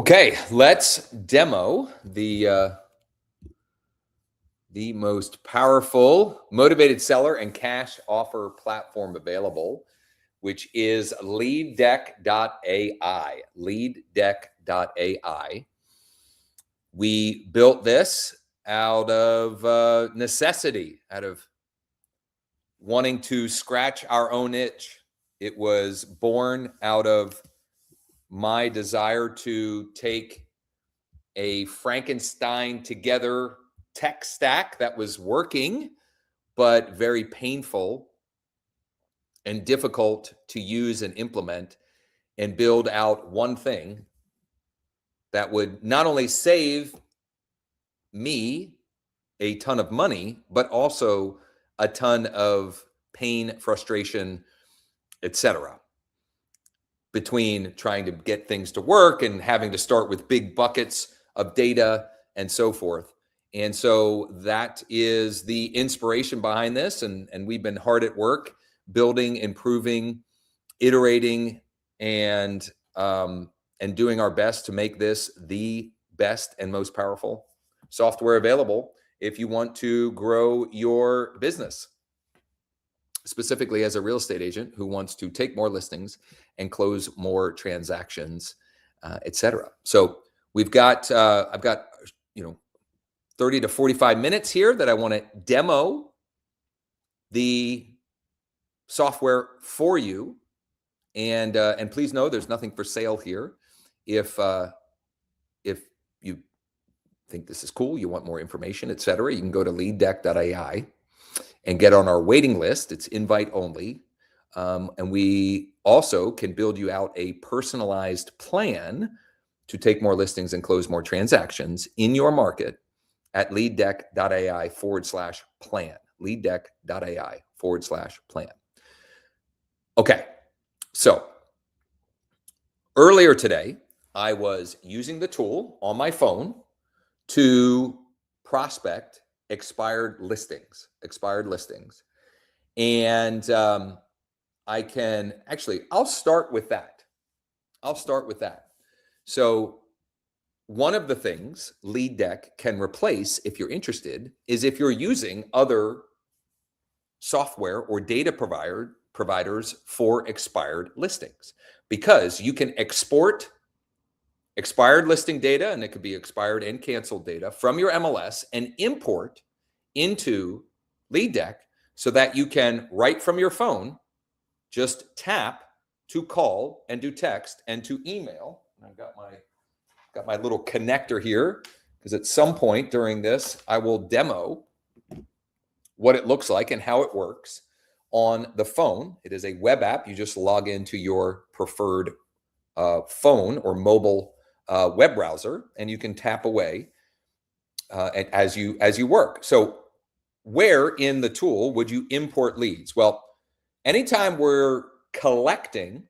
Okay, let's demo the most powerful motivated seller and cash offer platform available, which is LeadDeck.ai. LeadDeck.ai. We built this out of necessity, out of wanting to scratch our own itch. It was born out of my desire to take a Frankenstein together tech stack that was working, but very painful and difficult to use and implement, and build out one thing that would not only save me a ton of money, but also a ton of pain, frustration, etc. between trying to get things to work and having to start with big buckets of data and so forth. And so that is the inspiration behind this. And we've been hard at work building, improving, iterating, and doing our best to make this the best and most powerful software available if you want to grow your business, specifically as a real estate agent who wants to take more listings and close more transactions, etc. So we've got, I've got, 30 to 45 minutes here that I want to demo the software for you. And please know there's nothing for sale here. If you think this is cool, you want more information, etc., you can go to LeadDeck.ai and get on our waiting list. It's invite only. And we also can build you out a personalized plan to take more listings and close more transactions in your market at LeadDeck.ai/plan. LeadDeck.ai/plan. Okay, so earlier today, I was using the tool on my phone to prospect expired listings. And I'll start with that. So one of the things LeadDeck can replace, if you're interested, is if you're using other software or data providers for expired listings, because you can export expired listing data, and it could be expired and canceled data from your MLS and import into LeadDeck so that you can, right from your phone, just tap to call and do text and to email. I've got my little connector here, because at some point during this, I will demo what it looks like and how it works on the phone. It is a web app. You just log into your preferred phone or mobile web browser, and you can tap away as you work. So where in the tool would you import leads? Well, anytime we're collecting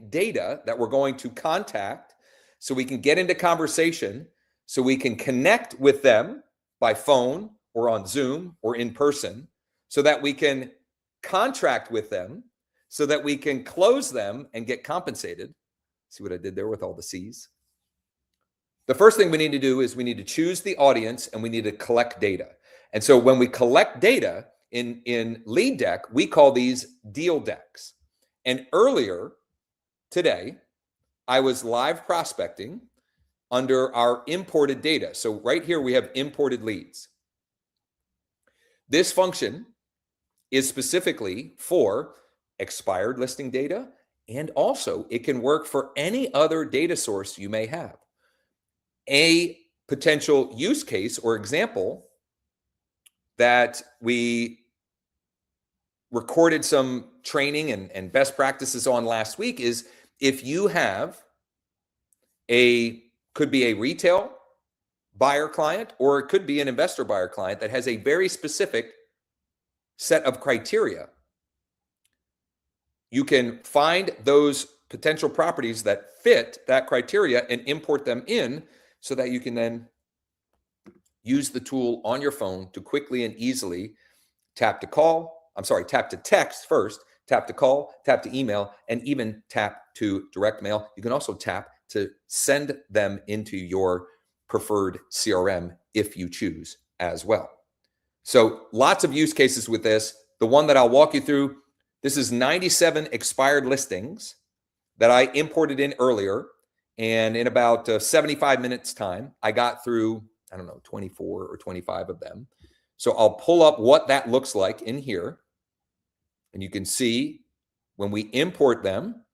data that we're going to contact, so we can get into conversation, so we can connect with them by phone or on Zoom or in person, so that we can contract with them, so that we can close them and get compensated. See what I did there with all the C's? The first thing we need to do is we need to choose the audience, and we need to collect data. And so when we collect data in LeadDeck, we call these deal decks. And earlier today, I was live prospecting under our imported data. So right here, we have imported leads. This function is specifically for expired listing data, and also it can work for any other data source you may have. A potential use case or example that we recorded some training and best practices on last week is if you have could be a retail buyer client, or it could be an investor buyer client that has a very specific set of criteria. You can find those potential properties that fit that criteria and import them in, so that you can then use the tool on your phone to quickly and easily tap to text first, tap to call, tap to email, and even tap to direct mail. You can also tap to send them into your preferred CRM if you choose as well. So lots of use cases with this. The one that I'll walk you through, this is 97 expired listings that I imported in earlier. And in about 75 minutes time, I got through, I don't know, 24 or 25 of them. So I'll pull up what that looks like in here. And you can see when we import them,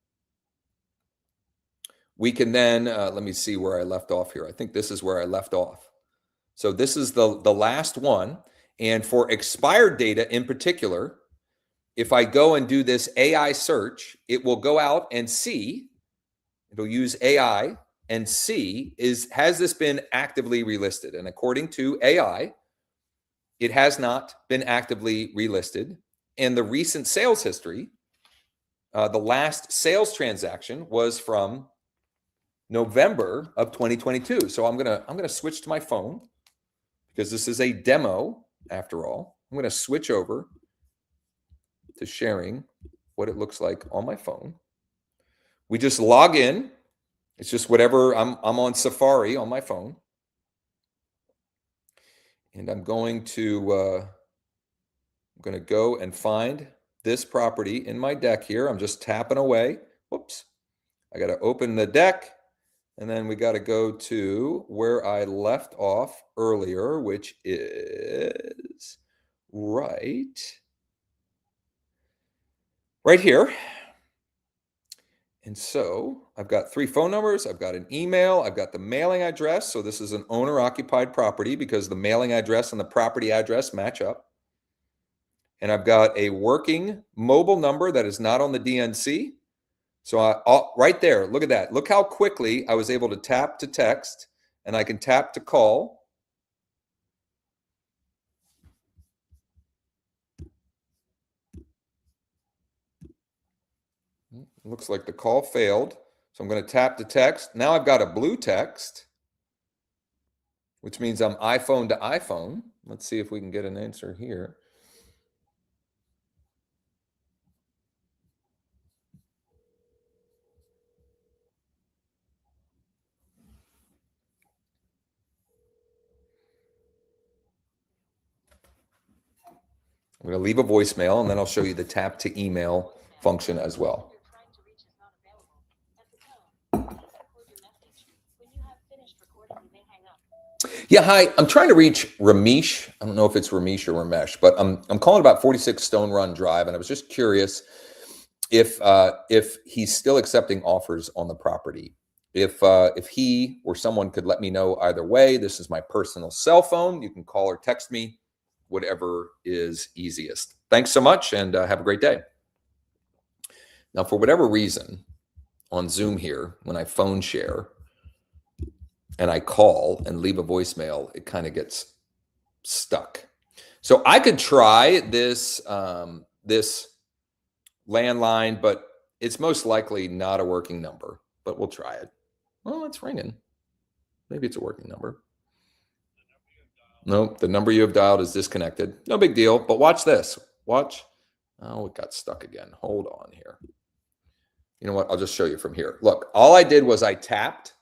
we can then, let me see where I left off here. I think this is where I left off. So this is the last one. And for expired data in particular, if I go and do this AI search, it will go out and see, it'll use AI and see, has this been actively relisted? And according to AI, it has not been actively relisted. And the recent sales history, the last sales transaction was from November of 2022. So I'm gonna switch to my phone because this is a demo after all. I'm gonna switch over to sharing what it looks like on my phone. We just log in. It's just whatever, I'm on Safari on my phone. And I'm going to go and find this property in my deck here. I'm just tapping away. Whoops. I got to open the deck. And then we got to go to where I left off earlier, which is right here. And so I've got 3 phone numbers. I've got an email. I've got the mailing address. So this is an owner-occupied property because the mailing address and the property address match up. And I've got a working mobile number that is not on the DNC. So right there, look at that. Look how quickly I was able to tap to text, and I can tap to call. Looks like the call failed. So I'm going to tap to text. Now I've got a blue text, which means I'm iPhone to iPhone. Let's see if we can get an answer here. I'm going to leave a voicemail, and then I'll show you the tap to email function as well. Yeah, hi. I'm trying to reach Ramesh. I don't know if it's Ramesh or Ramesh, but I'm calling about 46 Stone Run Drive, and I was just curious if he's still accepting offers on the property. If he or someone could let me know either way. This is my personal cell phone. You can call or text me, whatever is easiest. Thanks so much, and have a great day. Now, for whatever reason, on Zoom here, when I phone share and I call and leave a voicemail, it kind of gets stuck. So I could try this this landline, but it's most likely not a working number, but we'll try it. Well, it's ringing. Maybe it's a working number. No, the number you have dialed is disconnected. No big deal, but watch this. Watch. Oh, it got stuck again. Hold on here. You know what? I'll just show you from here. Look, all I did was I tapped,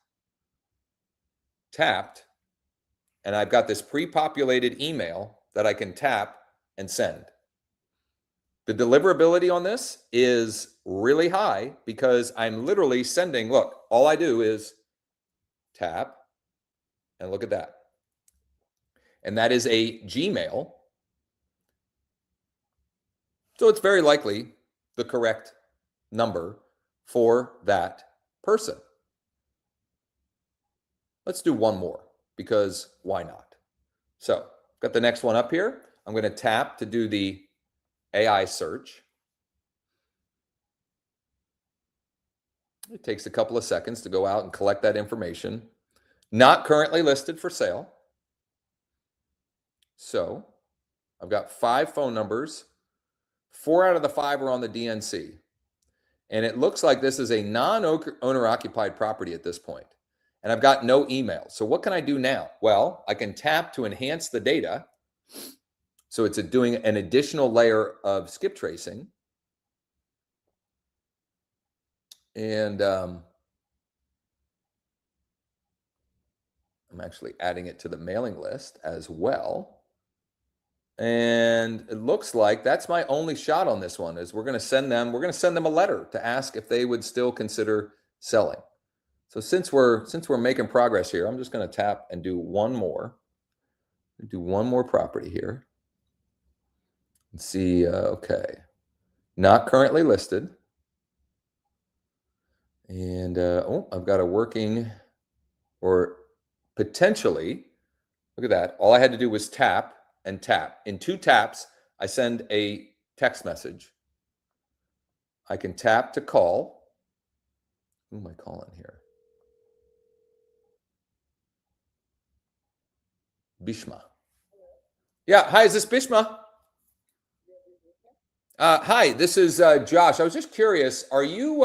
and I've got this pre-populated email that I can tap and send. The deliverability on this is really high because I'm literally sending, look, all I do is tap, and look at that. And that is a Gmail. So it's very likely the correct number for that person. Let's do one more because why not? So got the next one up here. I'm going to tap to do the AI search. It takes a couple of seconds to go out and collect that information. Not currently listed for sale. So I've got 5 phone numbers. 4 out of the 5 are on the DNC. And it looks like this is a non-owner occupied property at this point. And I've got no email. So what can I do now? Well, I can tap to enhance the data. So it's doing an additional layer of skip tracing. And I'm actually adding it to the mailing list as well. And it looks like that's my only shot on this one. Is we're going to send them a letter to ask if they would still consider selling. So since we're making progress here, I'm just going to tap and do one more property here and see. Okay, not currently listed. And I've got a working, or potentially, look at that. All I had to do was tap and tap. In 2 taps, I send a text message. I can tap to call. Who am I calling here? Bishma. Yeah, hi, is this Bishma? Hi, this is Josh. I was just curious, are you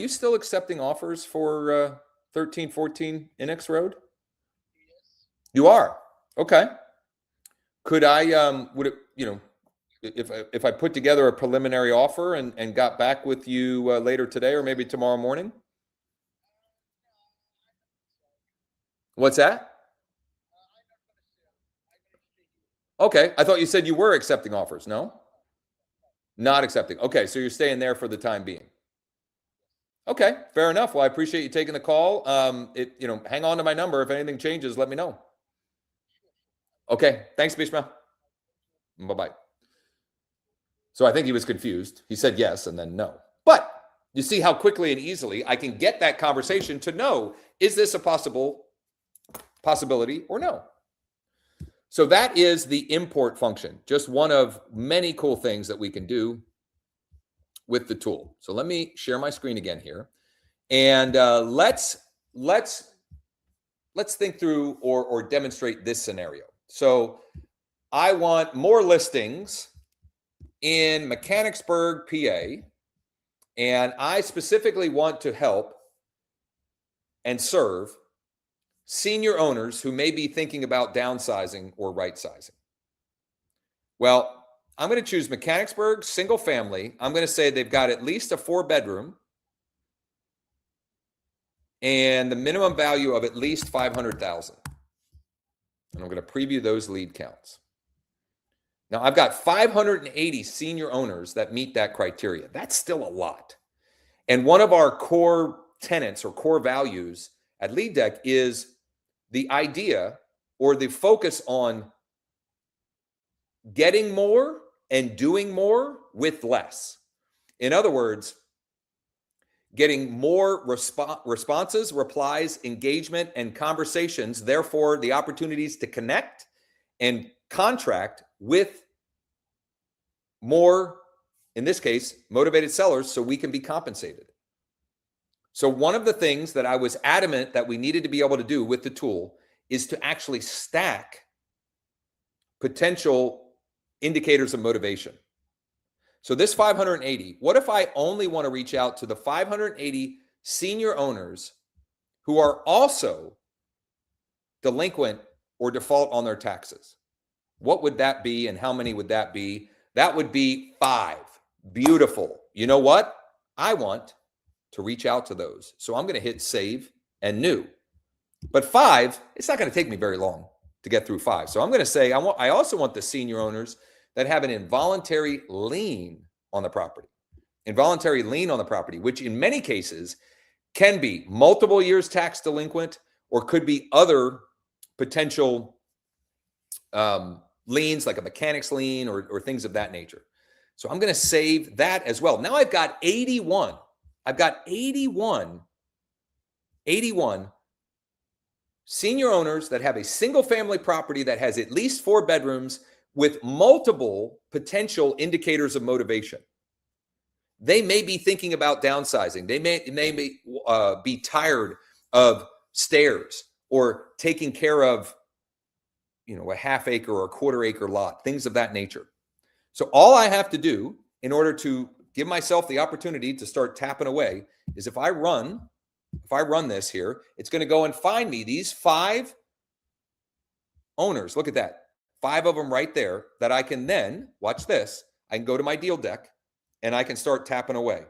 still accepting offers for 1314 Innex Road? You are? Okay. Could I would it, if I put together a preliminary offer and got back with you later today or maybe tomorrow morning? What's that? Okay, I thought you said you were accepting offers. No? Not accepting. Okay, so you're staying there for the time being. Okay, fair enough. Well, I appreciate you taking the call. Hang on to my number. If anything changes, let me know. Okay, thanks, Bishma. Bye-bye. So I think he was confused. He said yes and then no. But you see how quickly and easily I can get that conversation to know, is this a possibility or no? So that is the import function, just one of many cool things that we can do with the tool. So let me share my screen again here, and let's think through or demonstrate this scenario. So I want more listings in Mechanicsburg, PA, and I specifically want to help and serve senior owners who may be thinking about downsizing or right sizing. Well, I'm going to choose Mechanicsburg, single family. I'm going to say they've got at least a 4-bedroom and the minimum value of at least 500,000. And I'm going to preview those lead counts. Now I've got 580 senior owners that meet that criteria. That's still a lot. And one of our core tenets or core values at LeadDeck is the idea or the focus on getting more and doing more with less. In other words, getting more responses, replies, engagement, and conversations, therefore the opportunities to connect and contract with more, in this case, motivated sellers so we can be compensated. So one of the things that I was adamant that we needed to be able to do with the tool is to actually stack potential indicators of motivation. So this 580, what if I only want to reach out to the 580 senior owners who are also delinquent or default on their taxes? What would that be and how many would that be? That would be 5. Beautiful. You know what? I want to reach out to those. So I'm going to hit save and new. But 5, it's not going to take me very long to get through 5. So I'm going to say I also want the senior owners that have an involuntary lien on the property. Involuntary lien on the property, which in many cases can be multiple years tax delinquent or could be other potential liens like a mechanics lien or things of that nature. So I'm going to save that as well. Now I've got 81. I've got 81 senior owners that have a single family property that has at least 4 bedrooms with multiple potential indicators of motivation. They may be thinking about downsizing. They may be tired of stairs or taking care of, a half acre or a quarter acre lot, things of that nature. So all I have to do in order to give myself the opportunity to start tapping away is if I run this here, it's going to go and find me these 5 owners. Look at that. 5 of them right there that I can then, watch this, I can go to my deal deck and I can start tapping away.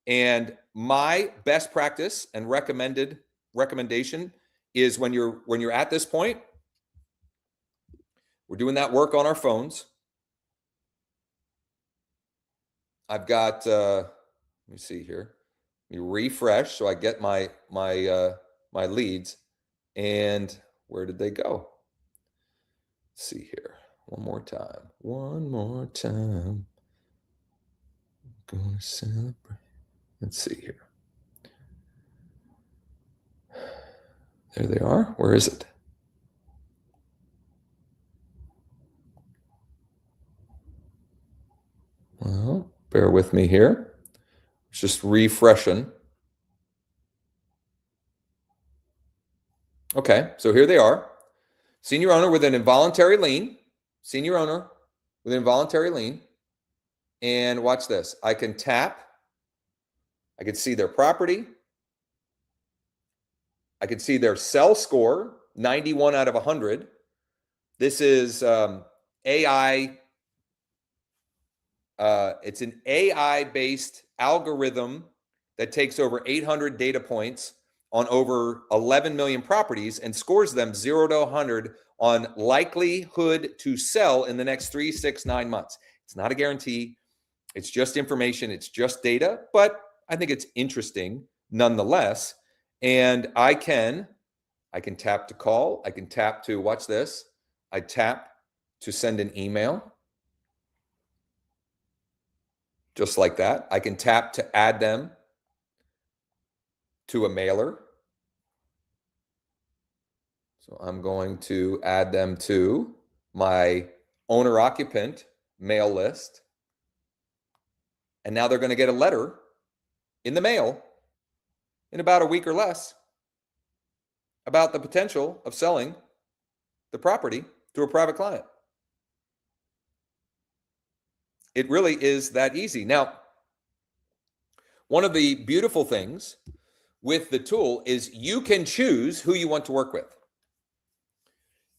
And my best practice and recommendation is when you're at this point, we're doing that work on our phones. I've got let me see here. Let me refresh so I get my leads. And where did they go? Let's see here. One more time. Gonna celebrate. Let's see here. There they are. Where is it? Well, bear with me here. It's just refreshing. Okay, so here they are. Senior owner with an involuntary lien. Senior owner with an involuntary lien. And watch this. I can tap. I can see their property. I can see their sell score, 91 out of 100. This is AI. It's an AI-based algorithm that takes over 800 data points on over 11 million properties and scores them 0 to 100 on likelihood to sell in the next 3, 6, 9 months. It's not a guarantee. It's just information. It's just data, but I think it's interesting nonetheless. And I can tap to call. I can tap to, watch this. I tap to send an email. Just like that. I can tap to add them to a mailer. So I'm going to add them to my owner-occupant mail list. And now they're going to get a letter in the mail in about a week or less about the potential of selling the property to a private client. It really is that easy. Now, one of the beautiful things with the tool is you can choose who you want to work with.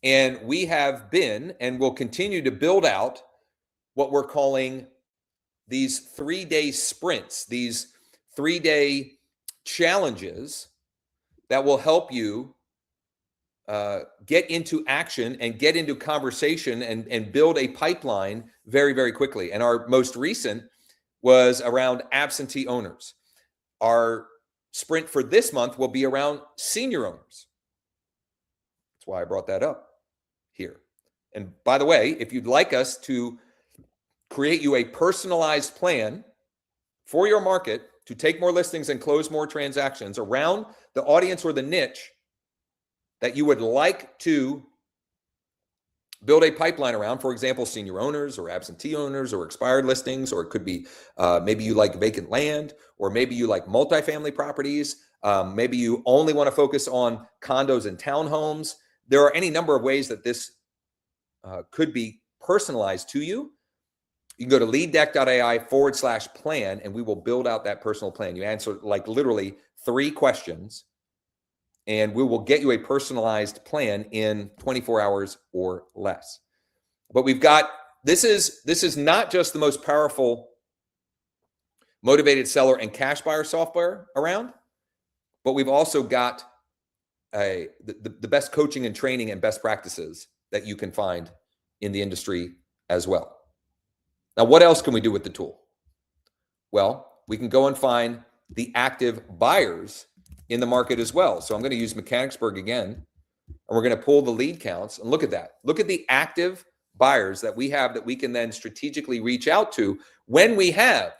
And we have been and will continue to build out what we're calling these 3-day sprints, these 3-day challenges that will help you get into action and get into conversation and build a pipeline very, very quickly. And our most recent was around absentee owners. Our sprint for this month will be around senior owners. That's why I brought that up here. And by the way, if you'd like us to create you a personalized plan for your market to take more listings and close more transactions around the audience or the niche that you would like to build a pipeline around, for example, senior owners or absentee owners or expired listings, or it could be maybe you like vacant land, or maybe you like multifamily properties. Maybe you only want to focus on condos and townhomes. There are any number of ways that this could be personalized to you. You can go to leaddeck.ai/plan, and we will build out that personal plan. You answer like literally 3 questions, and we will get you a personalized plan in 24 hours or less. But we've got, this is not just the most powerful motivated seller and cash buyer software around, but we've also got the best coaching and training and best practices that you can find in the industry as well. Now, what else can we do with the tool? Well, we can go and find the active buyers in the market as well. So I'm going to use Mechanicsburg again, and we're going to pull the lead counts and look at that. Look at the active buyers that we have that we can then strategically reach out to when we have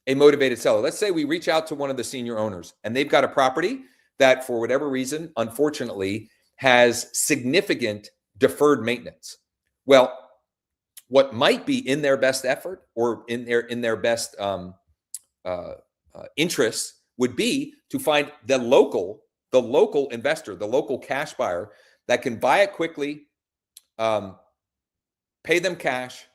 a motivated seller. Let's say we reach out to one of the senior owners and they've got a property that for whatever reason, unfortunately, has significant deferred maintenance. Well, what might be in their best effort or in their best interests would be to find the local investor, the local cash buyer that can buy it quickly, pay them cash,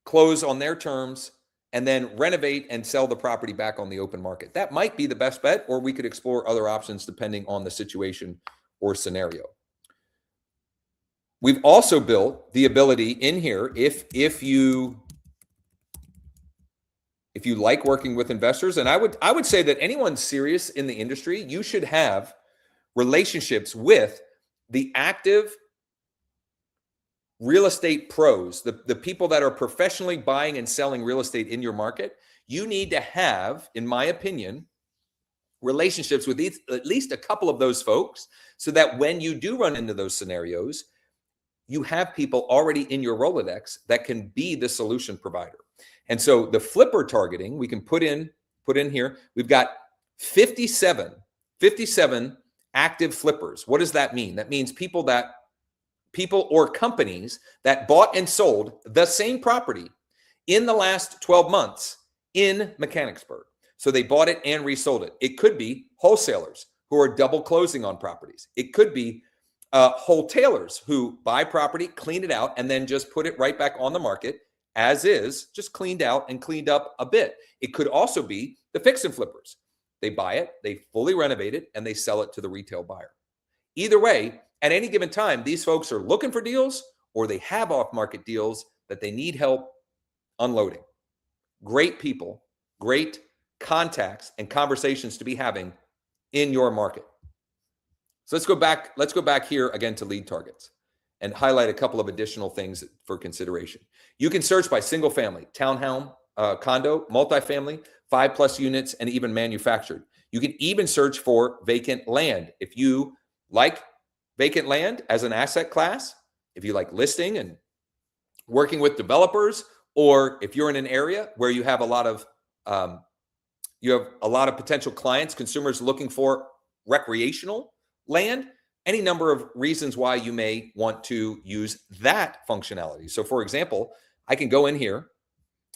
close on their terms, and then renovate and sell the property back on the open market. That might be the best bet, or we could explore other options depending on the situation or scenario. We've also built the ability in here, if you if you like working with investors, and I would say that anyone serious in the industry, you should have relationships with the active real estate pros, the people that are professionally buying and selling real estate in your market. You need to have, in my opinion, relationships with at least a couple of those folks, so that when you do run into those scenarios, you have people already in your Rolodex that can be the solution provider. And so the flipper targeting, we can put in here, we've got 57 active flippers. What does that mean? That means people or companies that bought and sold the same property in the last 12 months in Mechanicsburg. So they bought it and resold it. It could be wholesalers who are double closing on properties. It could be wholesalers who buy property, clean it out, and then just put it right back on the market as is, just cleaned out and cleaned up a bit. It could also be the fix and flippers. They buy it, they fully renovate it, and they sell it to the retail buyer. Either way, at any given time, these folks are looking for deals, or they have off-market deals that they need help unloading. Great people, great contacts and conversations to be having in your market. So let's go back here again to lead targets and highlight a couple of additional things for consideration. You can search by single family, townhome, condo, multifamily, 5+ units, and even manufactured. You can even search for vacant land. If you like vacant land as an asset class, if you like listing and working with developers, or if you're in an area where you have a lot of potential clients, consumers looking for recreational land, any number of reasons why you may want to use that functionality. So for example, I can go in here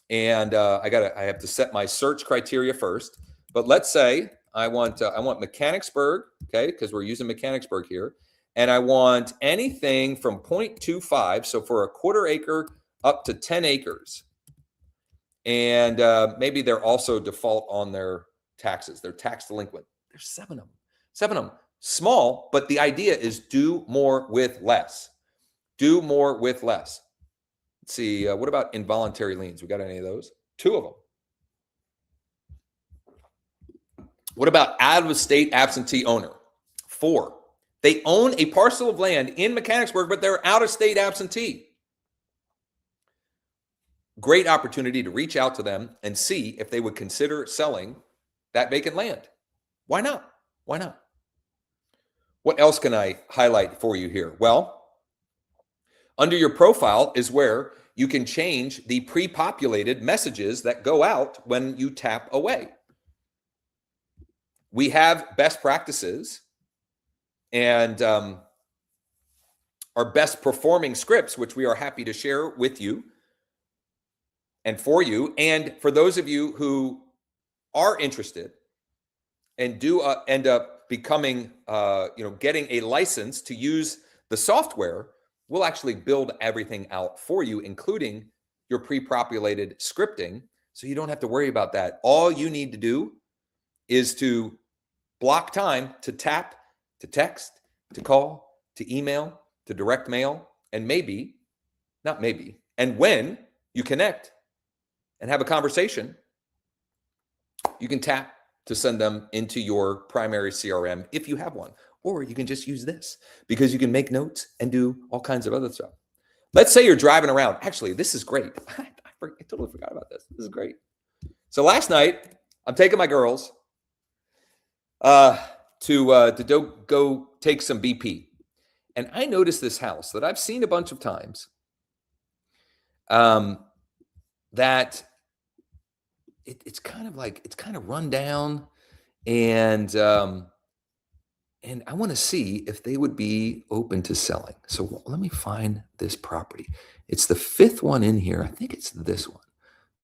and I have to set my search criteria first, but let's say I want Mechanicsburg, okay, because we're using Mechanicsburg here, and I want anything from 0.25, so for a quarter acre up to 10 acres. And maybe they're also default on their taxes. They're tax delinquent. There's 7 of them. Small, but the idea is do more with less. Do more with less. Let's see. What about involuntary liens? We got any of those? 2 of them. What about out-of-state absentee owner? 4. They own a parcel of land in Mechanicsburg, but they're out-of-state absentee. Great opportunity to reach out to them and see if they would consider selling that vacant land. Why not? Why not? What else can I highlight for you here? Well, under your profile is where you can change the pre-populated messages that go out when you tap away. We have best practices and our best performing scripts, which we are happy to share with you and for you. And for those of you who are interested and do end up becoming, getting a license to use the software, we'll actually build everything out for you, including your pre-populated scripting. So you don't have to worry about that. All you need to do is to block time to tap, to text, to call, to email, to direct mail, and and when you connect and have a conversation, you can tap to send them into your primary CRM if you have one. Or you can just use this because you can make notes and do all kinds of other stuff. Let's say you're driving around. Actually, this is great. I totally forgot about this. This is great. So last night, I'm taking my girls to go take some BP. And I noticed this house that I've seen a bunch of times that it's kind of run down, and I want to see if they would be open to selling. So let me find this property. It's the 5th one in here. I think it's this one.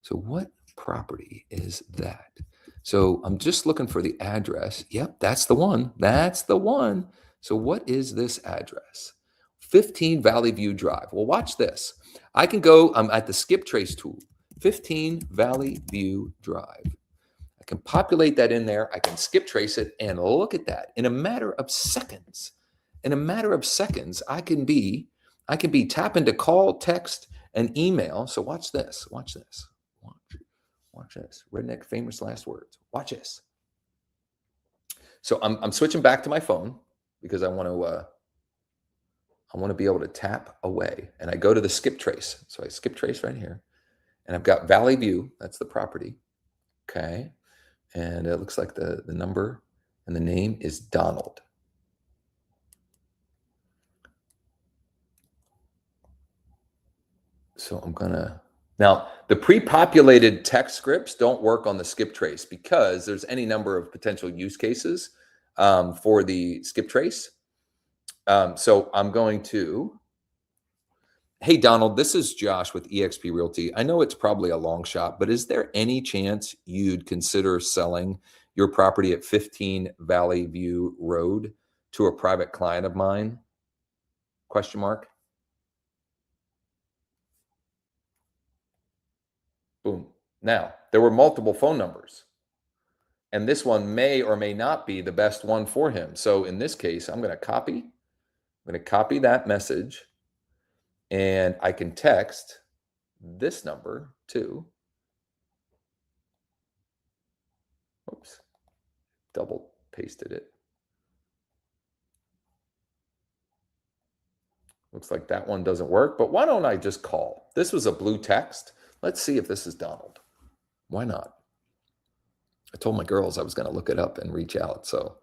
So what property is that? So I'm just looking for the address. Yep, that's the one. That's the one. So what is this address? 15 Valley View Drive. Well, watch this. I can go, I'm at the skip trace tool. 15 Valley View Drive. I can populate that in there. I can skip trace it, and look at that. In a matter of seconds, I can be tapping to call, text, and email. So watch this. Watch this. Redneck famous last words. Watch this. So I'm switching back to my phone because I want to be able to tap away, and I go to the skip trace. So I skip trace right here, and I've got Valley View. That's the property. Okay. And it looks like the number and the name is Donald. So I'm gonna, now the pre-populated text scripts don't work on the skip trace because there's any number of potential use cases for the skip trace. So I'm going to, hey, Donald, this is Josh with eXp Realty. I know it's probably a long shot, but is there any chance you'd consider selling your property at 15 Valley View Road to a private client of mine? Question mark. Boom. Now, there were multiple phone numbers, and this one may or may not be the best one for him. So in this case, I'm going to copy that message, and I can text this number to, oops, double pasted it. Looks like that one doesn't work, but why don't I just call? This was a blue text. Let's see if this is Donald. Why not? I told my girls I was going to look it up and reach out, so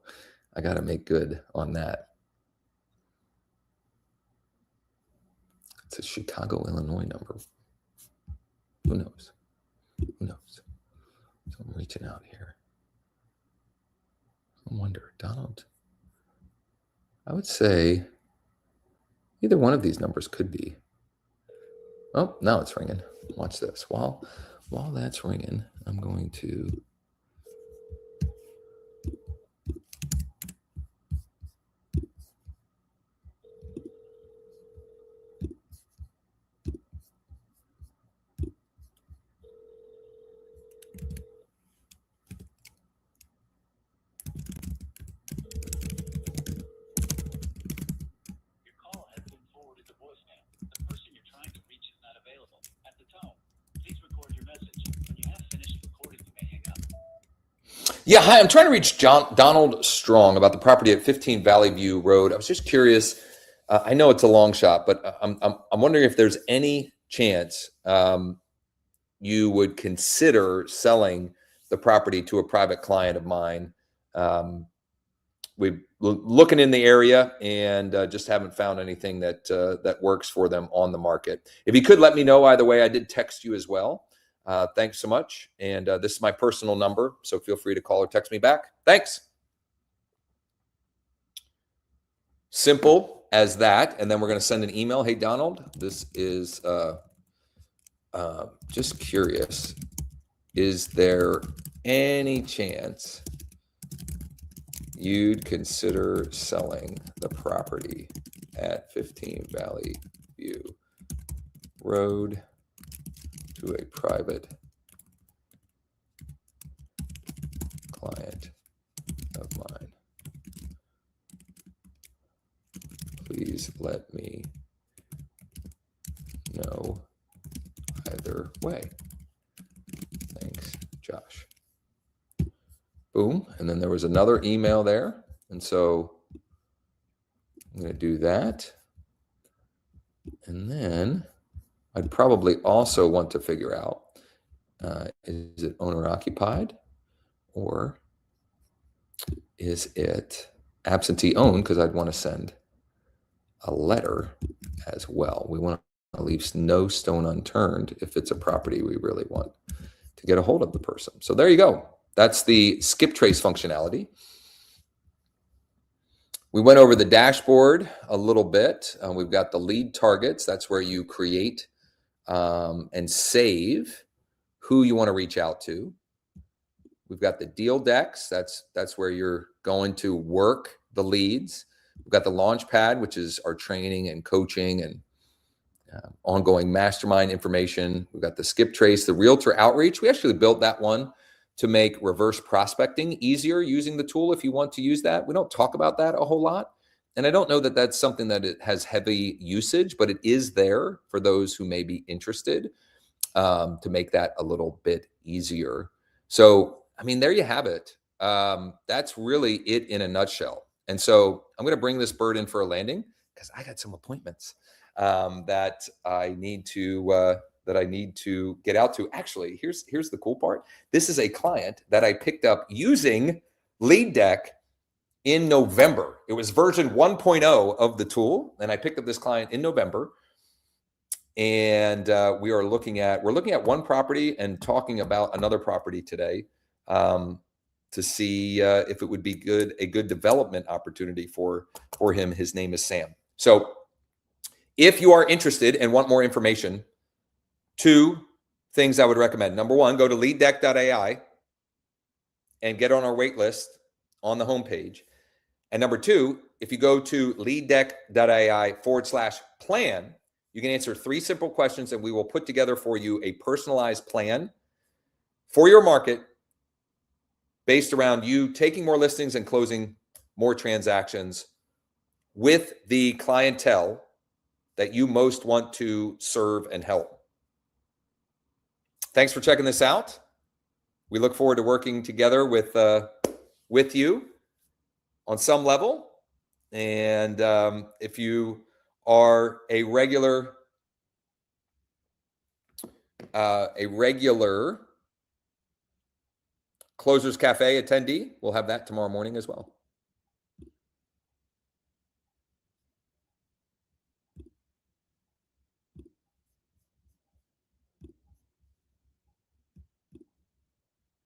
I got to make good on that. It's a Chicago, Illinois number. Who knows? Who knows? So I'm reaching out here. I wonder, Donald. I would say either one of these numbers could be. Oh, now it's ringing. Watch this. While that's ringing, I'm going to Yeah, hi. I'm trying to reach Donald Strong about the property at 15 Valley View Road. I was just curious. I know it's a long shot, but I'm wondering if there's any chance you would consider selling the property to a private client of mine. We're looking in the area and just haven't found anything that works for them on the market. If you could let me know either way, I did text you as well. Thanks so much. And this is my personal number, so feel free to call or text me back. Thanks. Simple as that. And then we're going to send an email. Hey, Donald, this is just curious. Is there any chance you'd consider selling the property at 15 Valley View Road to a private client of mine? Please let me know either way. Thanks, Josh. Boom. And then there was another email there. And so I'm going to do that. And then I'd probably also want to figure out, is it owner occupied or is it absentee owned? Because I'd want to send a letter as well. We want to leave no stone unturned if it's a property we really want to get a hold of the person. So there you go. That's the skip trace functionality. We went over the dashboard a little bit. We've got the lead targets. That's where you create and save who you want to reach out to. We've got the deal decks. That's where you're going to work the leads. We've got the launch pad, which is our training and coaching and ongoing mastermind information. We've got the skip trace, the realtor outreach. We actually built that one to make reverse prospecting easier using the tool if you want to use that. We don't talk about that a whole lot. And I don't know that that's something that it has heavy usage, but it is there for those who may be interested. to make that a little bit easier. So, I mean, there you have it. That's really it in a nutshell. And so I'm going to bring this bird in for a landing because I got some appointments that I need to get out to. Actually, here's the cool part. This is a client that I picked up using LeadDeck in November. It was version 1.0 of the tool, and I picked up this client in November. And we're looking at one property and talking about another property today to see if it would be a good development opportunity for him. His name is Sam. So if you are interested and want more information, 2 things I would recommend. Number 1, go to leaddeck.ai and get on our wait list on the homepage. And number 2, if you go to leaddeck.ai/plan, you can answer 3 simple questions and we will put together for you a personalized plan for your market based around you taking more listings and closing more transactions with the clientele that you most want to serve and help. Thanks for checking this out. We look forward to working together with you on some level. And if you are a regular Closers Cafe attendee, we'll have that tomorrow morning as well.